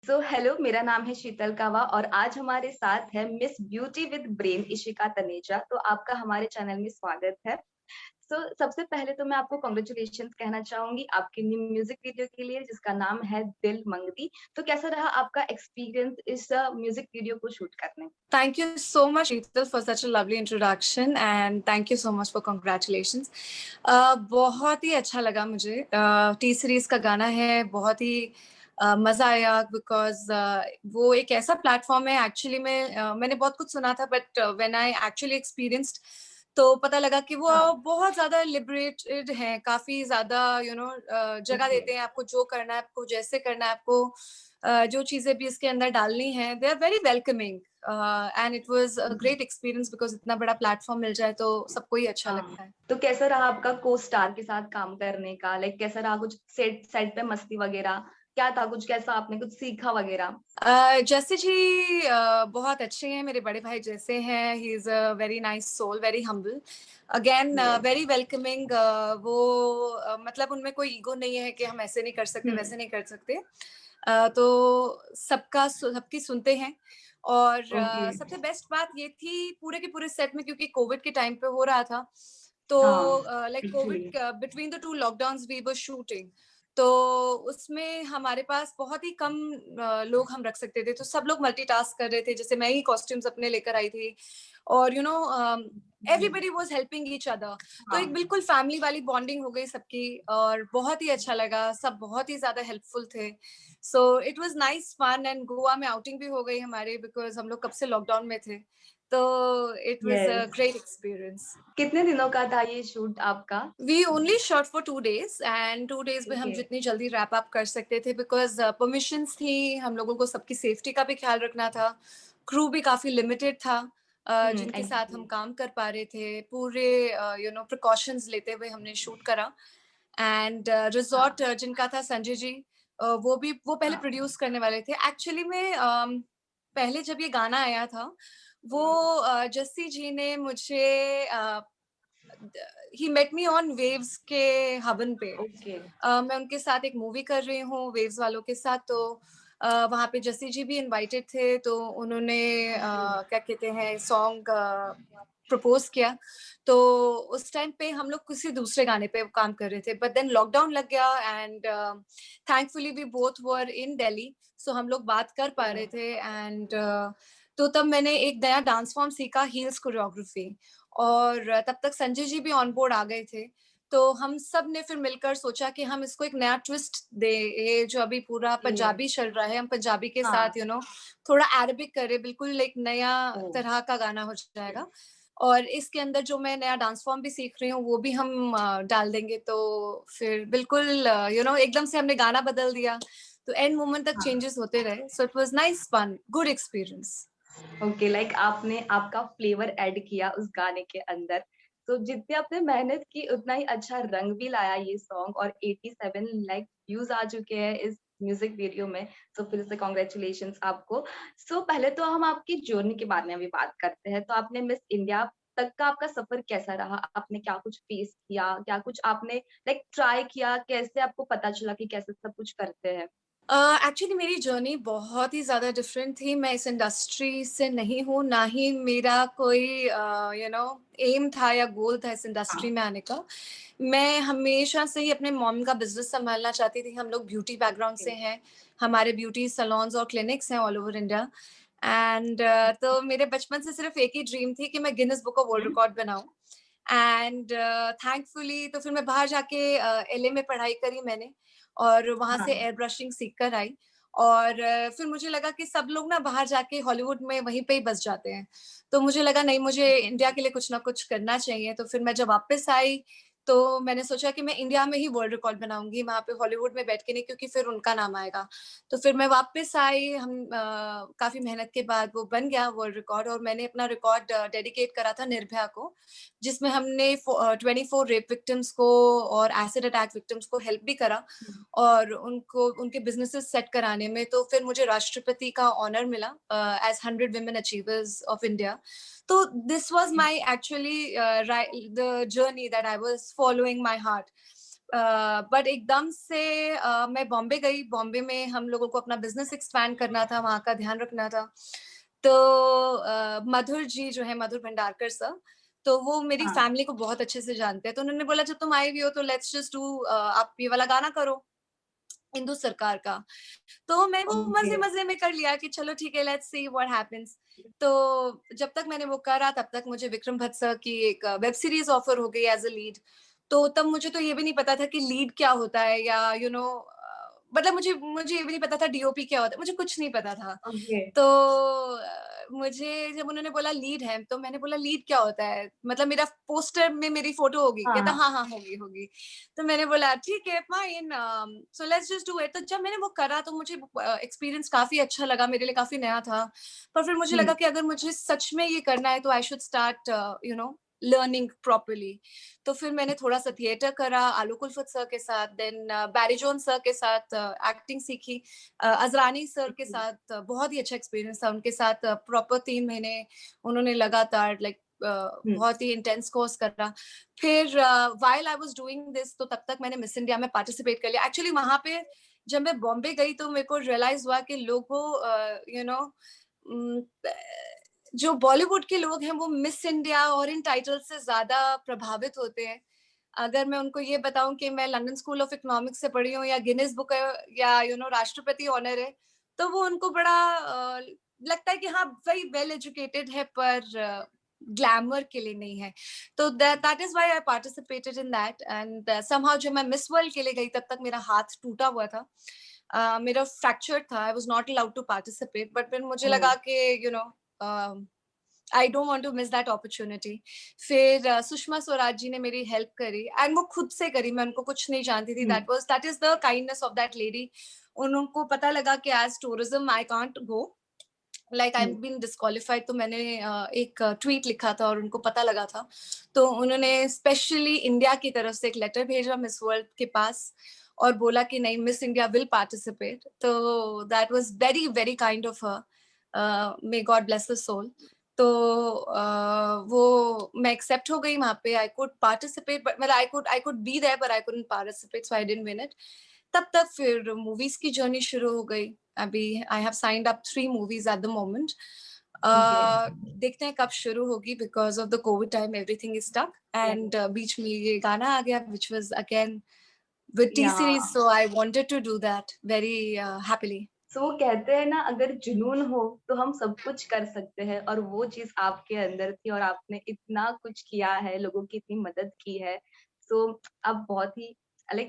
Hello, मेरा नाम है शीतल कावा और आज हमारे साथ है miss beauty with brain Ishika Taneja. तो आपका हमारे चैनल में स्वागत है। सबसे पहले तो मैं आपको कांग्रेचुलेशंस कहना चाहूंगी आपके न्यू म्यूजिक वीडियो के लिए जिसका नाम है दिल मंगती। तो कैसा रहा आपका एक्सपीरियंस इस म्यूजिक वीडियो को शूट करने? Thank you so much, Sheetal, for such a lovely introduction and thank you so much for congratulations. बहुत ही अच्छा लगा मुझे। टी सीरीज का गाना है, बहुत ही मजा आया बिकॉज वो एक ऐसा प्लेटफॉर्म है। एक्चुअली में मैंने बहुत कुछ सुना था but when I actually experienced तो पता लगा कि वो हाँ। बहुत ज्यादा लिबरेटेड है, काफी ज्यादा जगह ओके। देते हैं आपको, जो करना है आपको, जैसे करना है आपको, जो चीजें भी इसके अंदर डालनी है, they are very welcoming and it was a great experience because इतना बड़ा प्लेटफॉर्म मिल जाए तो सबको ही अच्छा हाँ, लगता है। तो कैसा रहा आपका को स्टार के साथ काम करने का? लाइक कैसा रहा? कुछ सेट सेट पे मस्ती वगैरह क्या था? कुछ कैसा आपने कुछ सीखा वगैरह? जैसे जी बहुत अच्छे हैं, मेरे बड़े भाई जैसे हैं। He is a very nice soul, very humble, again yes. Very welcoming. वो मतलब उनमें कोई ईगो नहीं है कि हम ऐसे नहीं कर सकते, वैसे नहीं कर सकते। तो सबकी सुनते हैं। और ओके। सबसे बेस्ट बात ये थी पूरे के पूरे सेट में, क्योंकि कोविड के टाइम पे हो रहा था, तो हाँ, like actually. COVID between the two lockdowns we were shooting. तो उसमें हमारे पास बहुत ही कम लोग हम रख सकते थे, तो सब लोग मल्टीटास्क कर रहे थे। जैसे मैं ही कॉस्ट्यूम्स अपने लेकर आई थी और everybody was helping each other. तो एक हाँ। बिल्कुल फैमिली वाली बॉन्डिंग हो गई सबकी और बहुत ही अच्छा लगा। सब बहुत ही ज्यादा हेल्पफुल थे। So it was nice fun and Goa में आउटिंग भी हो गई हमारे, बिकॉज हम लोग कब से लॉकडाउन में थे। तो it was a yes. Great experience. कितने दिनों का था ये शूट आपका? We only shot for 2 days and 2 days में हम ओके। जितनी जल्दी रैप अप कर सकते थे, बिकॉज परमिशंस थी, हम लोगों को सबकी सेफ्टी का भी ख्याल रखना था। क्रू भी काफी लिमिटेड था जिनके साथ हम एक्चुअली। काम कर पा रहे थे। पूरे प्रिकॉशंस लेते हुए हमने शूट करा। एंड रिजॉर्ट हाँ। जिनका था संजय जी, वो पहले हाँ। प्रोड्यूस करने वाले थे एक्चुअली में। पहले जब ये गाना आया था, वो जस्सी जी ने मुझे he met me on Waves के हवन पे। ओके। मैं उनके साथ एक मूवी कर रही हूँ वेव्स वालों के साथ। तो वहाँ पे जस्सी जी भी इनवाइटेड थे, तो उन्होंने ओके। क्या कहते हैं सॉन्ग प्रपोज किया। तो उस टाइम पे हम लोग किसी दूसरे गाने पे काम कर रहे थे, बट देन लॉकडाउन लग गया and thankfully we both were in Delhi, so हम लोग बात कर पा रहे थे। एंड तो तब मैंने एक नया डांस फॉर्म सीखा, हील्स कोरियोग्राफी। और तब तक संजय जी भी ऑन बोर्ड आ गए थे। तो हम सब ने फिर मिलकर सोचा कि हम इसको एक नया ट्विस्ट दे। ये जो अभी पूरा ये। पंजाबी चल रहा है, हम पंजाबी के हाँ। साथ थोड़ा अरेबिक करें, बिल्कुल एक नया ओ। तरह का गाना हो जाएगा। और इसके अंदर जो मैं नया डांस फॉर्म भी सीख रही हूँ वो भी हम डाल देंगे। तो फिर बिल्कुल एकदम से हमने गाना बदल दिया। तो एंड मोमेंट तक हाँ। चेंजेस होते रहे। So it was nice fun, good experience. Okay, like आपने आपका फ्लेवर ऐड किया उस गाने के अंदर। तो जितनी आपने मेहनत की उतना ही अच्छा रंग भी लाया ये सॉन्ग, और 87 लाइक व्यूज आ चुके हैं इस म्यूजिक वीडियो में। तो फिर से कॉन्ग्रेचुलेशंस आपको। पहले तो हम आपकी जर्नी के बारे में अभी बात करते हैं। तो आपने मिस इंडिया तक का आपका सफर कैसा रहा? आपने क्या कुछ फेस किया? क्या कुछ आपने लाइक ट्राई किया? कैसे आपको पता चला कि कैसे सब कुछ करते हैं? एक्चुअली मेरी जर्नी बहुत ही ज़्यादा डिफरेंट थी। मैं इस इंडस्ट्री से नहीं हूँ, ना ही मेरा कोई एम था या गोल था इस इंडस्ट्री हाँ। में आने का। मैं हमेशा से ही अपने मॉम का बिज़नेस सँभालना चाहती थी। हम लोग ब्यूटी बैकग्राउंड से हैं, हमारे ब्यूटी सैलून्स और क्लिनिक्स हैं ऑल ओवर इंडिया। एंड तो मेरे बचपन से सिर्फ़ एक ही ड्रीम थी कि मैं Guinness book of world hmm. Record बनाऊँ। एंड थैंकफुली तो फिर मैं बाहर जाके एलए में पढ़ाई करी मैंने और वहाँ से हाँ। एयर ब्रशिंग सीख कर आई। और फिर मुझे लगा कि सब लोग ना बाहर जाके हॉलीवुड में वहीं पे ही बस जाते हैं। तो मुझे लगा नहीं, मुझे इंडिया के लिए कुछ ना कुछ करना चाहिए। तो फिर मैं जब वापस आई तो मैंने सोचा कि मैं इंडिया में ही वर्ल्ड रिकॉर्ड बनाऊँगी, वहाँ पे हॉलीवुड में बैठ के नहीं, क्योंकि फिर उनका नाम आएगा। तो फिर मैं वापस आई, हम काफ़ी मेहनत के बाद वो बन गया वर्ल्ड रिकॉर्ड और मैंने अपना रिकॉर्ड डेडिकेट करा था निर्भया को, जिसमें हमने 24 रेप विक्टिम्स को और एसिड अटैक विक्टिम्स को हेल्प भी करा और उनको उनके बिजनेसेस सेट कराने में। तो फिर मुझे राष्ट्रपति का ऑनर मिला as 100 women achievers of India. तो this was my actually the journey that I was following my heart. But एकदम से मैं बॉम्बे गई। बॉम्बे में हम लोगों को अपना बिजनेस एक्सपैंड करना था, वहाँ का ध्यान रखना था। तो मधुर जी जो है, मधुर भंडारकर सर, तो वो मेरी हाँ। फैमिली को बहुत अच्छे से जानते हैं। तो उन्होंने बोला जब तुम आई हुई हो तो लेट्स जस्ट डू, आप ये वाला गाना करो हिंदू सरकार का। तो मैं वो ओके। मजे मजे में कर लिया कि चलो ठीक है, लेट्स सी व्हाट हैपेंस। तो जब तक मैंने वो करा तब तक मुझे विक्रम भट्ट सर की एक वेब सीरीज ऑफर हो गई एज अ लीड। तो तब मुझे तो ये भी नहीं पता था कि लीड क्या होता है, या मतलब मुझे मुझे ये भी नहीं पता था डीओपी क्या होता है, मुझे कुछ नहीं पता था। ओके। तो मुझे जब उन्होंने बोला लीड है, तो मैंने बोला लीड क्या होता है, मतलब मेरा पोस्टर में मेरी फोटो होगी? हाँ कहता हाँ। हाँ हाँ होगी होगी। तो मैंने बोला ठीक है fine, so let's just do it. तो जब मैंने वो करा तो मुझे एक्सपीरियंस काफी अच्छा लगा, मेरे लिए काफी नया था। पर फिर मुझे लगा कि अगर मुझे सच में ये करना है तो I should start learning properly. तो फिर मैंने थोड़ा सा थिएटर करा आलोक उल्फत सर के साथ, देन बैरीजोन सर के साथ एक्टिंग सीखी। अजरानी सर के साथ बहुत ही अच्छा एक्सपीरियंस था उनके साथ। प्रॉपर 3 महीने उन्होंने लगातार बहुत ही इंटेंस कोर्स करा। फिर while I was doing this, तो तब तक मैंने मिस इंडिया में पार्टिसिपेट कर लिया। एक्चुअली वहां पे जब मैं बॉम्बे गई तो मेरे को रियलाइज हुआ कि लोगों यू नो जो बॉलीवुड के लोग हैं वो मिस इंडिया और इन टाइटल से ज्यादा प्रभावित होते हैं। अगर मैं उनको ये बताऊं कि मैं लंदन स्कूल ऑफ इकोनॉमिक्स से पढ़ी हूँ, या गिनीज बुक है, या राष्ट्रपति ऑनर है, तो वो उनको बड़ा लगता है कि हाँ वही वेल एजुकेटेड है, पर ग्लैमर के लिए नहीं है। तो that is why I participated in that. And somehow जब मैं मिस वर्ल्ड के लिए गई तब तक मेरा हाथ टूटा हुआ था, मेरा फ्रैक्चर था, I was not allowed to participate. But फिर मुझे लगा कि I don't want to miss that opportunity. फिर सुषमा स्वराज जी ने मेरी हेल्प करी, एंड वो खुद से करी, मैं उनको कुछ नहीं जानती थी। That is the kindness of that lady. उनको पता लगा कि as tourism I can't go, like I been disqualified. तो मैंने एक ट्वीट लिखा था और उनको पता लगा था, तो उन्होंने स्पेशली इंडिया की तरफ से एक लेटर भेजा मिस वर्ल्ड के पास और बोला कि नहीं, मिस इंडिया विल पार्टिसिपेट। तो that was very very kind of her, may God bless the soul. तो वो मैं एक्सेप्ट हो गई वहां पे। आई कुड पार्टिसिपेट, बट मतलब I could be there, but I couldn't participate, so I didn't win it. तब तक फिर मूवीज की जर्नी शुरू हो गई। अभी I have signed up 3 movies at the moment. Okay. देखते हैं कब शुरू होगी, because of the covid time everything is stuck. And बीच में ये गाना आ गया which was again with T या series, so I wanted to do that very happily. सो वो कहते हैं ना, अगर जुनून हो तो हम सब कुछ कर सकते हैं, और वो चीज आपके अंदर थी और आपने इतना कुछ किया है, लोगों की इतनी मदद की है। सो अब बहुत ही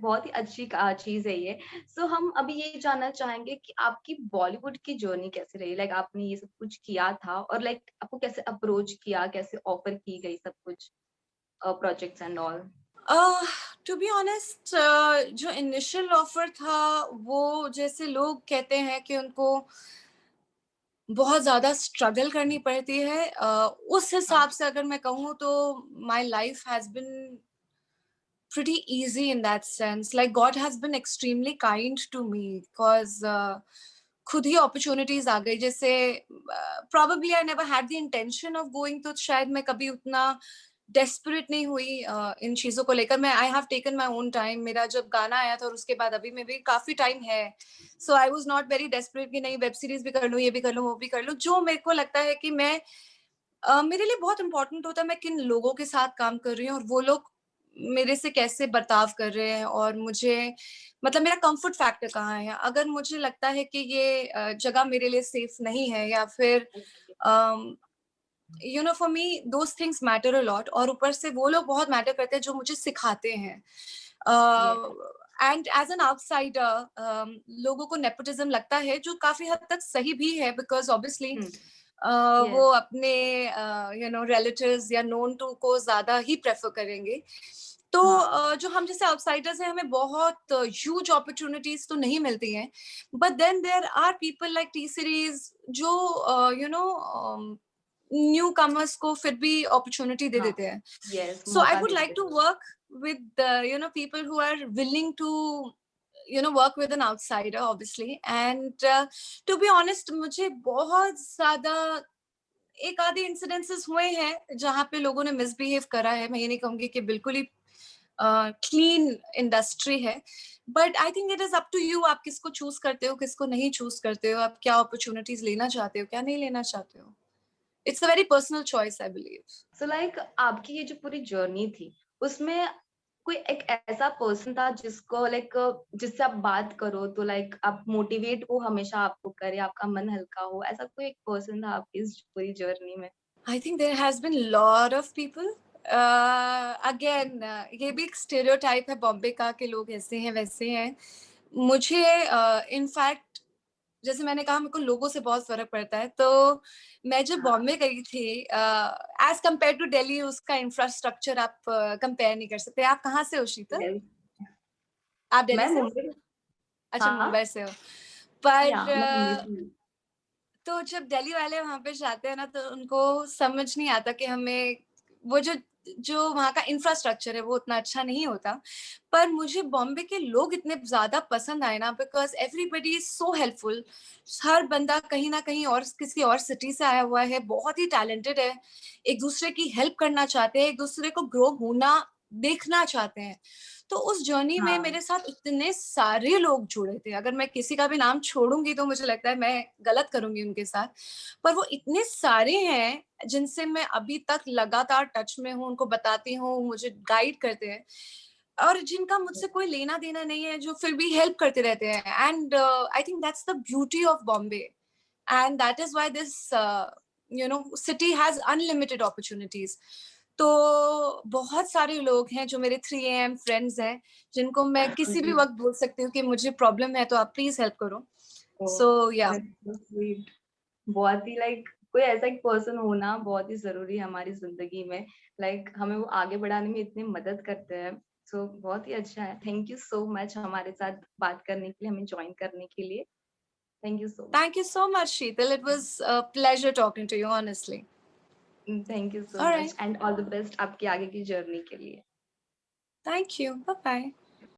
बहुत ही अच्छी चीज है ये। सो हम अभी ये जानना चाहेंगे कि आपकी बॉलीवुड की जर्नी कैसे रही, आपने ये सब कुछ किया था और आपको कैसे अप्रोच किया, कैसे ऑफर की गई सब कुछ projects and all. To be honest, जो इनिशियल ऑफर था वो, जैसे लोग कहते हैं कि उनको बहुत ज्यादा स्ट्रगल करनी पड़ती है, उस हिसाब से अगर मैं कहूँ तो my life has been pretty easy in that sense. Like God has been extremely kind to me because खुद ही अपॉर्चुनिटीज आ गई। जैसे probably I never had the intention of going, तो शायद मैं कभी उतना डेस्परेट नहीं हुई इन चीजों को लेकर। मैं I have taken my own time. मेरा जब गाना आया था और उसके बाद अभी में भी काफी टाइम है, so I was not very desperate कि नहीं वेब सीरीज भी कर लूँ, ये भी कर लूँ, वो भी कर लूँ। जो मेरे को लगता है कि मैं मेरे लिए बहुत इंपॉर्टेंट होता है मैं किन लोगों के साथ काम कर रही हूँ और वो लोग मेरे से कैसे बर्ताव कर रहे हैं, और मुझे मतलब मेरा कंफर्ट फैक्टर कहाँ है। अगर मुझे लगता है कि ये जगह मेरे लिए सेफ नहीं है, या फिर for me those things matter a lot. और ऊपर से वो लोग बहुत मैटर करते हैं जो मुझे सिखाते हैं। एंड एज एन आउटसाइडर लोगों को नेपोटिज्म लगता है, जो काफी हद तक सही भी है, बिकॉज ऑब्वियसली वो अपने रिलेटिव्स या नोन टू को ज्यादा ही प्रेफर करेंगे। तो जो हम जैसे आउटसाइडर्स हैं, हमें बहुत ह्यूज अपॉर्चुनिटीज तो नहीं मिलती हैं, but then there are people like T Series जो न्यू कमर्स को फिर भी अपॉर्चुनिटी दे देते हैं। सो आई मौका वुड लाइक देते to work with people who are willing to work with an outsider obviously, and to be honest मुझे बहुत ज्यादा एक आधे इंसिडेंसेस हुए हैं जहाँ पे लोगों ने मिसबिहेव करा है। मैं ये नहीं कहूंगी कि बिल्कुल ही क्लीन इंडस्ट्री है, but I think it is up to you, आप किसको चूज करते हो, किसको नहीं चूज करते हो, आप क्या अपॉर्चुनिटीज लेना चाहते हो, क्या नहीं लेना चाहते हो. It's a very personal choice, I believe. So like आपकी ये जो पूरी जर्नी थी, उसमें कोई एक ऐसा पर्सन था जिसको लाइक जिससे आप बात करो तो लाइक आप मोटिवेट वो हमेशा आपको करे, आपका मन हल्का हो, ऐसा कोई एक पर्सन था आपकी इस पूरी जर्नी में? I think there has been lot of people. Again, ये भी एक स्टेरियोटाइप है बॉम्बे का कि लोग ऐसे हैं वैसे हैं. मुझे इनफैक्ट जैसे मैंने कहा मेरे को लोगों से बहुत फर्क पड़ता है, तो मैं जब हाँ, बॉम्बे गई थी, एज कम्पेयर टू दिल्ली उसका इंफ्रास्ट्रक्चर आप कंपेयर नहीं कर सकते. आप कहाँ से हो शीतल? यस। आप दिल्ली मैं से हो? मुंबई। अच्छा, हाँ, मुंबई से हो. पर मैं मुंबई से हूँ। तो जब दिल्ली वाले वहाँ पे जाते हैं ना, तो उनको समझ नहीं आता कि हमें वो जो जो वहाँ का इंफ्रास्ट्रक्चर है वो उतना अच्छा नहीं होता. पर मुझे बॉम्बे के लोग इतने ज़्यादा पसंद आए ना, because everybody is so helpful. हर बंदा कहीं न कहीं और किसी और सिटी से आया हुआ है, बहुत ही टैलेंटेड है, एक-दूसरे की हेल्प करना चाहते हैं, एक-दूसरे को ग्रो होना देखना चाहते हैं. तो उस जर्नी में हाँ, मेरे साथ इतने सारे लोग जुड़े थे. अगर मैं किसी का भी नाम छोड़ूँगी तो मुझे लगता है मैं गलत करूँगी उनके साथ. पर वो इतने सारे हैं जिनसे मैं अभी तक लगातार टच में हूँ, उनको बताती हूँ, मुझे गाइड करते हैं और जिनका मुझसे कोई लेना-देना नहीं है, जो फिर भी हेल्प करते रहते हैं. And I think that's the beauty of Bombay, and that is why this city has unlimited opportunities. तो बहुत सारे लोग हैं जो मेरे 3 एएम फ्रेंड्स हैं, जिनको मैं किसी भी जी। वक़्त बोल सकती हूँ कि मुझे प्रॉब्लम है तो आप प्लीज़ हेल्प करो. ओह! सो या. That's so sweet. बहुत ही लाइक कोई ऐसा एक पर्सन होना बहुत ही ज़रूरी है हमारी ज़िंदगी में। लाइक हमें वो आगे बढ़ाने में इतनी मदद करते हैं। सो बहुत ही अच्छा है। थैंक यू सो मच हमारे साथ बात करने के लिए, हमें जॉइन करने के लिए। Thank you so Thank much. you so much, Sheetal. It was a pleasure talking to you, honestly. Thank you so All much right. And all the best आपकी आगे की जर्नी के लिए। Thank you. Bye bye.